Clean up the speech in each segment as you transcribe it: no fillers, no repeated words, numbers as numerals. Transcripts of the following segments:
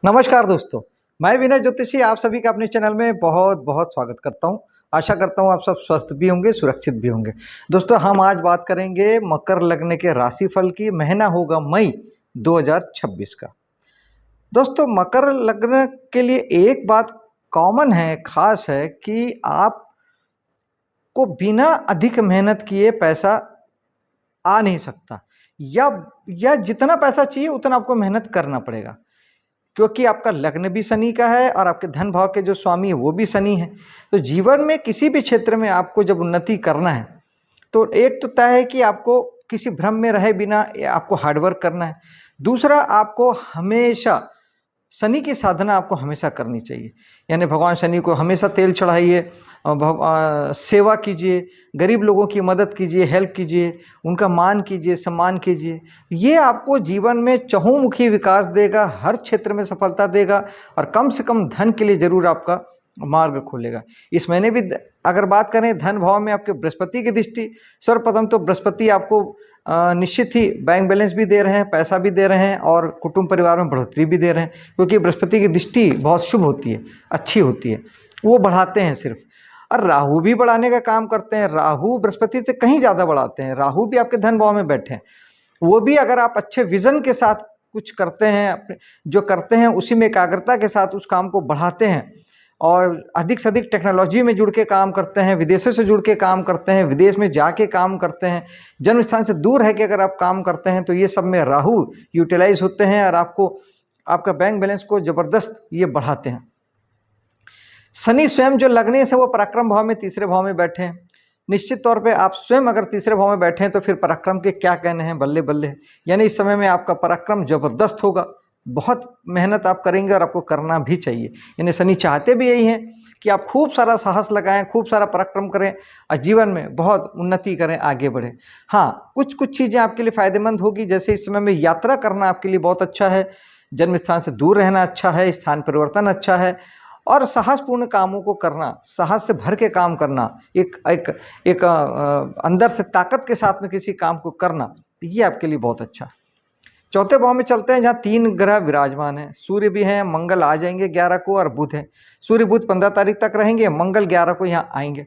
नमस्कार दोस्तों, मैं विनय ज्योतिषी आप सभी का अपने चैनल में बहुत बहुत स्वागत करता हूं। आशा करता हूं आप सब स्वस्थ भी होंगे, सुरक्षित भी होंगे। दोस्तों, हम आज बात करेंगे मकर लग्न के राशिफल की। महीना होगा मई 2026 का। दोस्तों, मकर लग्न के लिए एक बात कॉमन है, खास है कि आपको बिना अधिक मेहनत किए पैसा आ नहीं सकता, या जितना पैसा चाहिए उतना आपको मेहनत करना पड़ेगा, क्योंकि आपका लग्न भी शनि का है और आपके धन भाव के जो स्वामी है वो भी शनि है। तो जीवन में किसी भी क्षेत्र में आपको जब उन्नति करना है तो एक तो तय है कि आपको किसी भ्रम में रहे बिना आपको हार्डवर्क करना है। दूसरा, आपको हमेशा शनि की साधना आपको हमेशा करनी चाहिए, यानी भगवान शनि को हमेशा तेल चढ़ाइए, सेवा कीजिए, गरीब लोगों की मदद कीजिए, हेल्प कीजिए, उनका मान कीजिए, सम्मान कीजिए। ये आपको जीवन में चहुमुखी विकास देगा, हर क्षेत्र में सफलता देगा और कम से कम धन के लिए जरूर आपका मार्ग खोलेगा। इस महीने भी अगर बात करें धन भाव में आपके बृहस्पति की दृष्टि, सर्वप्रथम तो बृहस्पति आपको निश्चित ही बैंक बैलेंस भी दे रहे हैं, पैसा भी दे रहे हैं और कुटुंब परिवार में बढ़ोतरी भी दे रहे हैं, क्योंकि बृहस्पति की दृष्टि बहुत शुभ होती है, अच्छी होती है, वो बढ़ाते हैं सिर्फ। और राहु भी बढ़ाने का काम करते हैं। राहु बृहस्पति से कहीं ज़्यादा बढ़ाते हैं। राहु भी आपके धन भाव में बैठे हैं। वो भी अगर आप अच्छे विजन के साथ कुछ करते हैं, अपने जो करते हैं उसी में एकाग्रता के साथ उस काम को बढ़ाते हैं और अधिक से अधिक टेक्नोलॉजी में जुड़ के काम करते हैं, विदेशों से जुड़ के काम करते हैं, विदेश में जाके काम करते हैं, जन्म स्थान से दूर है कि अगर आप काम करते हैं तो ये सब में राहु यूटिलाइज होते हैं और आपको आपका बैंक बैलेंस को ज़बरदस्त ये बढ़ाते हैं। शनि स्वयं जो लग्न से वो पराक्रम भाव में तीसरे भाव में बैठे हैं। निश्चित तौर पे आप स्वयं अगर तीसरे भाव में बैठे हैं तो फिर पराक्रम के क्या कहने हैं, बल्ले बल्ले। यानी इस समय में आपका पराक्रम जबरदस्त होगा, बहुत मेहनत आप करेंगे और आपको करना भी चाहिए। यानी शनि चाहते भी यही हैं कि आप खूब सारा साहस लगाएं, खूब सारा पराक्रम करें और जीवन में बहुत उन्नति करें, आगे बढ़ें। हाँ, कुछ चीज़ें आपके लिए फ़ायदेमंद होगी, जैसे इस समय में यात्रा करना आपके लिए बहुत अच्छा है, जन्म स्थान से दूर रहना अच्छा है, स्थान परिवर्तन अच्छा है और साहसपूर्ण कामों को करना, साहस से भर के काम करना, एक अंदर से ताकत के साथ में किसी काम को करना, ये आपके लिए बहुत अच्छा। चौथे भाव में चलते हैं, जहाँ 3 ग्रह विराजमान हैं। सूर्य भी हैं, मंगल आ जाएंगे 11 को और बुध है। सूर्य बुध 15 तारीख तक रहेंगे, मंगल 11 को यहाँ आएंगे।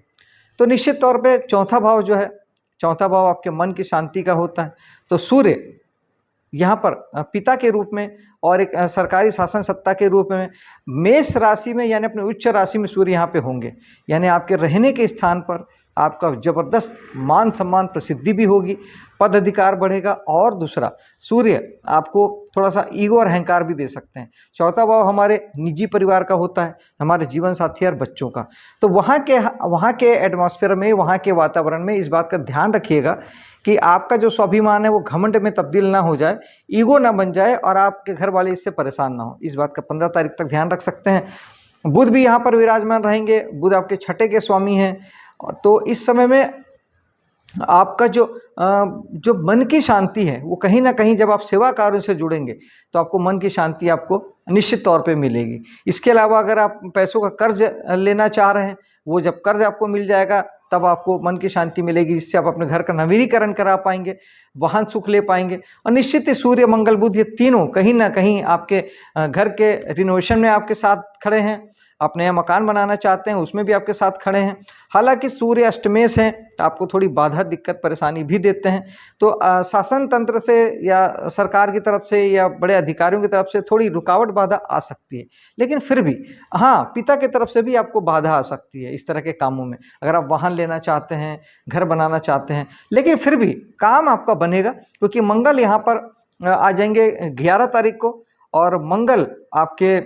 तो निश्चित तौर पे चौथा भाव जो है, चौथा भाव आपके मन की शांति का होता है। तो सूर्य यहाँ पर पिता के रूप में और एक सरकारी शासन सत्ता के रूप में मेष राशि में, यानी अपने उच्च राशि में सूर्य यहाँ पे होंगे। यानी आपके रहने के स्थान पर आपका जबरदस्त मान सम्मान प्रसिद्धि भी होगी, पद अधिकार बढ़ेगा। और दूसरा, सूर्य आपको थोड़ा सा ईगो और अहंकार भी दे सकते हैं। चौथा भाव हमारे निजी परिवार का होता है, हमारे जीवन साथी और बच्चों का। तो वहाँ के एटमॉस्फेयर में, वहाँ के वातावरण में इस बात का ध्यान रखिएगा कि आपका जो स्वाभिमान है वो घमंड में तब्दील ना हो जाए, ईगो ना बन जाए और आपके घर वाले इससे परेशान ना हो। इस बात का 15 तारीख तक ध्यान रख सकते हैं। बुध भी यहाँ पर विराजमान रहेंगे। बुध आपके छठे के स्वामी हैं। तो इस समय में आपका जो मन की शांति है वो कहीं ना कहीं, जब आप सेवा कार्यों से जुड़ेंगे तो आपको मन की शांति आपको निश्चित तौर पे मिलेगी। इसके अलावा अगर आप पैसों का कर्ज लेना चाह रहे हैं, वो जब कर्ज आपको मिल जाएगा तब आपको मन की शांति मिलेगी, जिससे आप अपने घर का नवीनीकरण करा पाएंगे, वाहन सुख ले पाएंगे। और निश्चित ही सूर्य मंगल बुध ये तीनों कहीं ना कहीं आपके घर के रिनोवेशन में आपके साथ खड़े हैं। आप नया मकान बनाना चाहते हैं, उसमें भी आपके साथ खड़े हैं। हालांकि सूर्य अष्टमेश हैं तो आपको थोड़ी बाधा, दिक्कत, परेशानी भी देते हैं। तो शासन तंत्र से या सरकार की तरफ से या बड़े अधिकारियों की तरफ से थोड़ी रुकावट, बाधा आ सकती है। लेकिन फिर भी हाँ, पिता की तरफ से भी आपको बाधा आ सकती है इस तरह के कामों में। अगर आप वाहन लेना चाहते हैं, घर बनाना चाहते हैं, लेकिन फिर भी काम आपका बनेगा, क्योंकि मंगल यहाँ पर आ जाएंगे 11 तारीख को और मंगल आपके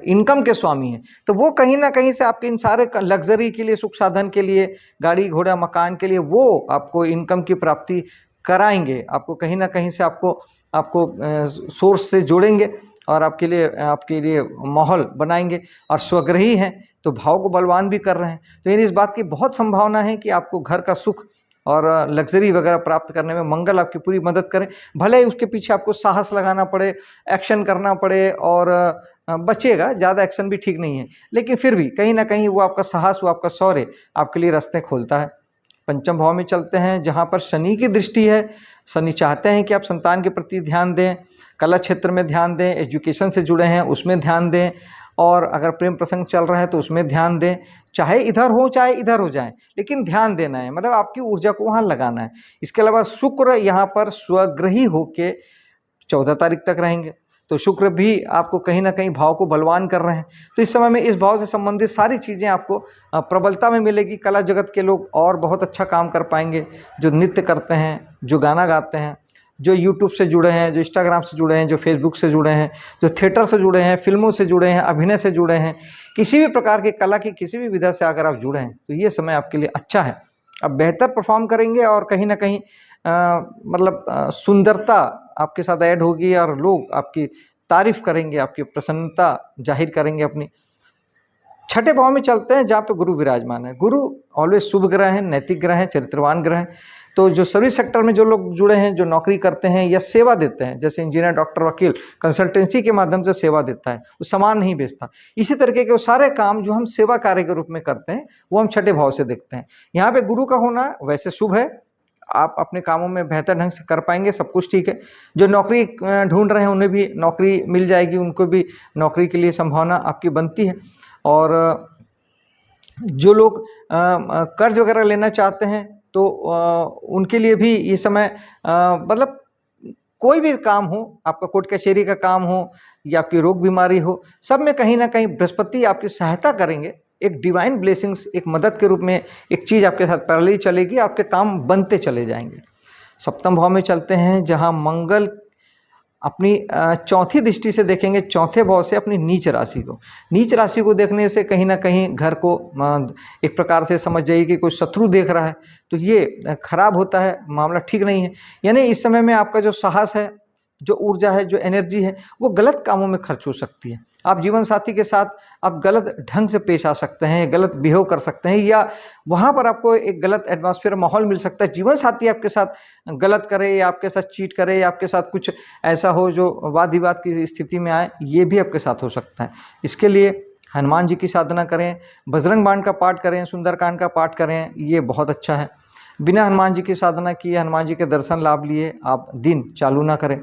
इनकम के स्वामी हैं। तो वो कहीं ना कहीं से आपके इन सारे लग्जरी के लिए, सुख साधन के लिए, गाड़ी घोड़ा मकान के लिए वो आपको इनकम की प्राप्ति कराएंगे। आपको कहीं ना कहीं से आपको सोर्स से जोड़ेंगे और आपके लिए माहौल बनाएंगे। और स्वग्रही हैं तो भाव को बलवान भी कर रहे हैं। तो इन इस बात की बहुत संभावना है कि आपको घर का सुख और लग्जरी वगैरह प्राप्त करने में मंगल आपकी पूरी मदद करें। भले ही उसके पीछे आपको साहस लगाना पड़े, एक्शन करना पड़े और बचिएगा, ज़्यादा एक्शन भी ठीक नहीं है, लेकिन फिर भी कहीं ना कहीं वो आपका साहस, वो आपका शौर्य आपके लिए रास्ते खोलता है। पंचम भाव में चलते हैं जहाँ पर शनि की दृष्टि है। शनि चाहते हैं कि आप संतान के प्रति ध्यान दें, कला क्षेत्र में ध्यान दें, एजुकेशन से जुड़े हैं उसमें ध्यान दें, और अगर प्रेम प्रसंग चल रहा है तो उसमें ध्यान दें। चाहे इधर हो चाहे इधर हो जाए, लेकिन ध्यान देना है, मतलब आपकी ऊर्जा को वहाँ लगाना है। इसके अलावा शुक्र यहाँ पर स्वग्रही होके 14 तारीख तक रहेंगे, तो शुक्र भी आपको कहीं ना कहीं भाव को बलवान कर रहे हैं। तो इस समय में इस भाव से संबंधित सारी चीज़ें आपको प्रबलता में मिलेगी। कला जगत के लोग और बहुत अच्छा काम कर पाएंगे, जो नृत्य करते हैं, जो गाना गाते हैं, जो यूट्यूब से जुड़े हैं, जो इंस्टाग्राम से जुड़े हैं, जो फेसबुक से जुड़े हैं, जो थिएटर से जुड़े हैं, फिल्मों से जुड़े हैं, अभिनय से जुड़े हैं, किसी भी प्रकार की कला की किसी भी विधा से अगर आप जुड़े हैं तो ये समय आपके लिए अच्छा है। आप बेहतर परफॉर्म करेंगे और कहीं ना कहीं सुंदरता आपके साथ ऐड होगी और लोग आपकी तारीफ करेंगे, आपकी प्रसन्नता जाहिर करेंगे अपनी। छठे भाव में चलते हैं जहाँ पे गुरु विराजमान है। गुरु ऑलवेज शुभ ग्रह हैं, नैतिक ग्रह हैं, चरित्रवान ग्रह हैं। तो जो सर्विस सेक्टर में जो लोग जुड़े हैं, जो नौकरी करते हैं या सेवा देते हैं, जैसे इंजीनियर, डॉक्टर, वकील, कंसल्टेंसी के माध्यम से सेवा देता है, वो सामान नहीं बेचता, इसी तरीके के वो सारे काम जो हम सेवा कार्य के रूप में करते हैं वो हम छठे भाव से देखते हैं। यहाँ पे गुरु का होना वैसे शुभ है, आप अपने कामों में बेहतर ढंग से कर पाएंगे, सब कुछ ठीक है। जो नौकरी ढूंढ रहे हैं उन्हें भी नौकरी मिल जाएगी, उनको भी नौकरी के लिए संभावना आपकी बनती है। और जो लोग कर्ज वगैरह लेना चाहते हैं तो उनके लिए भी ये समय मतलब कोई भी काम हो, आपका कोर्ट कचहरी का काम हो या आपकी रोग बीमारी हो, सब में कहीं ना कहीं बृहस्पति आपकी सहायता करेंगे। एक डिवाइन ब्लेसिंग्स, एक मदद के रूप में एक चीज़ आपके साथ पैरेलल चलेगी, आपके काम बनते चले जाएंगे। सप्तम भाव में चलते हैं जहां मंगल अपनी चौथी दृष्टि से देखेंगे, चौथे भाव से अपनी नीच राशि को। नीच राशि को देखने से कहीं ना कहीं घर को एक प्रकार से समझ जाइए कि कोई शत्रु देख रहा है, तो ये खराब होता है, मामला ठीक नहीं है। यानी इस समय में आपका जो साहस है, जो ऊर्जा है, जो एनर्जी है, वो गलत कामों में खर्च हो सकती है। आप जीवन साथी के साथ आप गलत ढंग से पेश आ सकते हैं, गलत बिहेव कर सकते हैं, या वहाँ पर आपको एक गलत एटमॉस्फेयर, माहौल मिल सकता है। जीवन साथी आपके साथ गलत करे या आपके साथ चीट करे या आपके साथ कुछ ऐसा हो जो वाद विवाद की स्थिति में आए, ये भी आपके साथ हो सकता है। इसके लिए हनुमान जी की साधना करें, बजरंग बाण का पाठ करें, सुंदरकांड का पाठ करें, ये बहुत अच्छा है। बिना हनुमान जी की साधना किए, हनुमान जी के दर्शन लाभ लिए आप दिन चालू ना करें।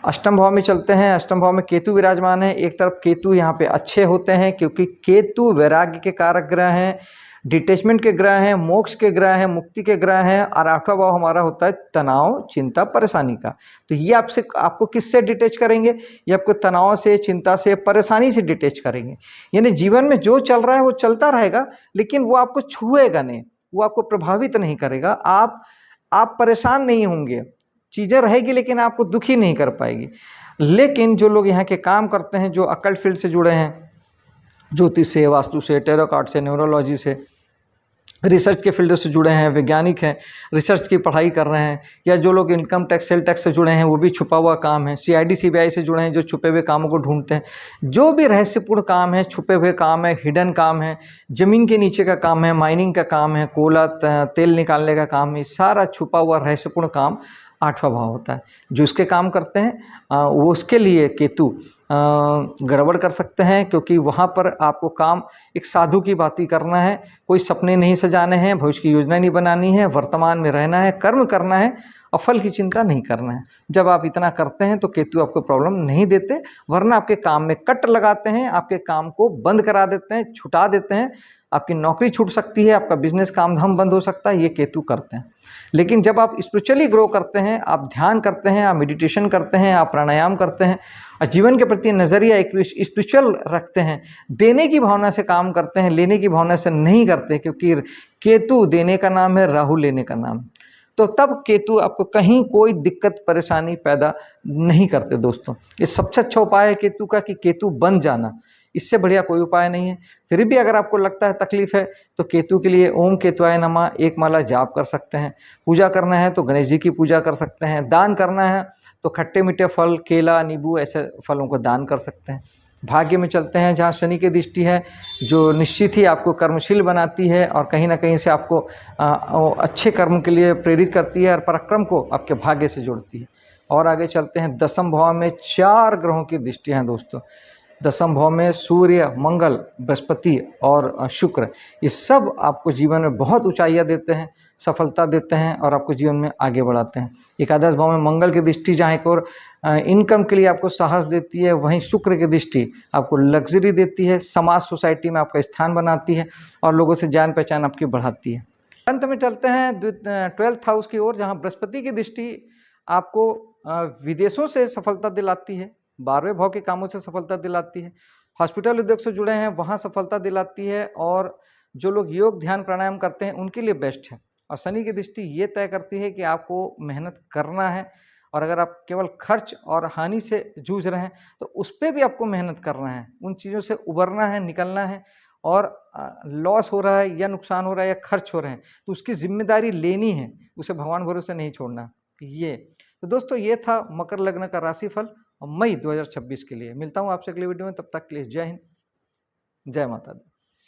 अष्टम भाव में चलते हैं। अष्टम भाव में केतु विराजमान है। एक तरफ केतु यहाँ पे अच्छे होते हैं क्योंकि केतु वैराग्य के कारक ग्रह हैं, डिटैचमेंट के ग्रह हैं, मोक्ष के ग्रह हैं, मुक्ति के ग्रह हैं। और आठवां भाव हमारा होता है तनाव, चिंता, परेशानी का। तो ये आपको किससे डिटैच करेंगे? ये आपको तनाव से, चिंता से, परेशानी से डिटैच करेंगे। यानी जीवन में जो चल रहा है वो चलता रहेगा, लेकिन वो आपको छुएगा नहीं, वो आपको प्रभावित नहीं करेगा। आप परेशान नहीं होंगे, चीज़ें रहेगी लेकिन आपको दुखी नहीं कर पाएगी। लेकिन जो लोग यहाँ के काम करते हैं, जो अकल्ट फील्ड से जुड़े हैं, ज्योतिष से, वास्तु से, टैरो कार्ड से, न्यूरोलॉजी से, रिसर्च के फील्ड से जुड़े हैं, वैज्ञानिक हैं, रिसर्च की पढ़ाई कर रहे हैं, या जो लोग इनकम टैक्स, सेल टैक्स से जुड़े हैं, वो भी छुपा हुआ काम है। CID CBI से जुड़े हैं, जो छुपे हुए कामों को ढूंढते हैं। जो भी रहस्यपूर्ण काम है, छुपे हुए काम है, हिडन काम है, ज़मीन के नीचे का काम है, माइनिंग का काम है, कोयला तेल निकालने का काम है, सारा छुपा हुआ रहस्यपूर्ण काम आठवां भाव होता है। जो इसके काम करते हैं वो उसके लिए केतु गड़बड़ कर सकते हैं, क्योंकि वहाँ पर आपको काम एक साधु की बात ही करना है, कोई सपने नहीं सजाने हैं, भविष्य की योजना नहीं बनानी है, वर्तमान में रहना है, कर्म करना है और फल की चिंता नहीं करना है। जब आप इतना करते हैं तो केतु आपको प्रॉब्लम नहीं देते, वरना आपके काम में कट लगाते हैं, आपके काम को बंद करा देते हैं, छुटा देते हैं, आपकी नौकरी छूट सकती है, आपका बिजनेस काम धाम बंद हो सकता है। ये केतु करते हैं। लेकिन जब आप स्पिरिचुअली ग्रो करते हैं, आप ध्यान करते हैं, आप मेडिटेशन करते हैं, आप प्राणायाम करते हैं और जीवन के प्रति नज़रिया एक स्पिरिचुअल रखते हैं, देने की भावना से काम करते हैं, लेने की भावना से नहीं करते, क्योंकि केतु देने का नाम है, राहु लेने का नाम। तो तब केतु आपको कहीं कोई दिक्कत परेशानी पैदा नहीं करते। दोस्तों, ये सबसे अच्छा उपाय है केतु का कि केतु बन जाना, इससे बढ़िया कोई उपाय नहीं है। फिर भी अगर आपको लगता है तकलीफ है तो केतु के लिए ओम केतुआय नमः एक माला जाप कर सकते हैं। पूजा करना है तो गणेश जी की पूजा कर सकते हैं। दान करना है तो खट्टे मीठे फल, केला, नींबू ऐसे फलों को दान कर सकते हैं। भाग्य में चलते हैं जहाँ शनि की दृष्टि है, जो निश्चित ही आपको कर्मशील बनाती है और कहीं ना कहीं से आपको अच्छे कर्म के लिए प्रेरित करती है और पराक्रम को आपके भाग्य से जोड़ती है। और आगे चलते हैं दसम भाव में 4 ग्रहों की दृष्टि है। दोस्तों, दशम भाव में सूर्य, मंगल, बृहस्पति और शुक्र, ये सब आपको जीवन में बहुत ऊंचाइयां देते हैं, सफलता देते हैं और आपको जीवन में आगे बढ़ाते हैं। एकादश भाव में मंगल की दृष्टि जहाँ एक और इनकम के लिए आपको साहस देती है, वहीं शुक्र की दृष्टि आपको लग्जरी देती है, समाज सोसाइटी में आपका स्थान बनाती है और लोगों से जान पहचान आपकी बढ़ाती है। अंत में चलते हैं 12th हाउस की ओर, जहाँ बृहस्पति की दृष्टि आपको विदेशों से सफलता दिलाती है, 12वें भाव के कामों से सफलता दिलाती है, हॉस्पिटल उद्योग से जुड़े हैं वहाँ सफलता दिलाती है, और जो लोग योग ध्यान प्राणायाम करते हैं उनके लिए बेस्ट है। और शनि की दृष्टि ये तय करती है कि आपको मेहनत करना है, और अगर आप केवल खर्च और हानि से जूझ रहे हैं तो उस पर भी आपको मेहनत करना है, उन चीज़ों से उबरना है, निकलना है। और लॉस हो रहा है या नुकसान हो रहा है या खर्च हो रहे हैं तो उसकी जिम्मेदारी लेनी है, उसे भगवान भरोसे नहीं छोड़ना। ये तो दोस्तों ये था मकर लग्न का राशिफल मई 2026 के लिए। मिलता हूँ आपसे अगली वीडियो में, तब तक के लिए जय हिंद, जय माता दी।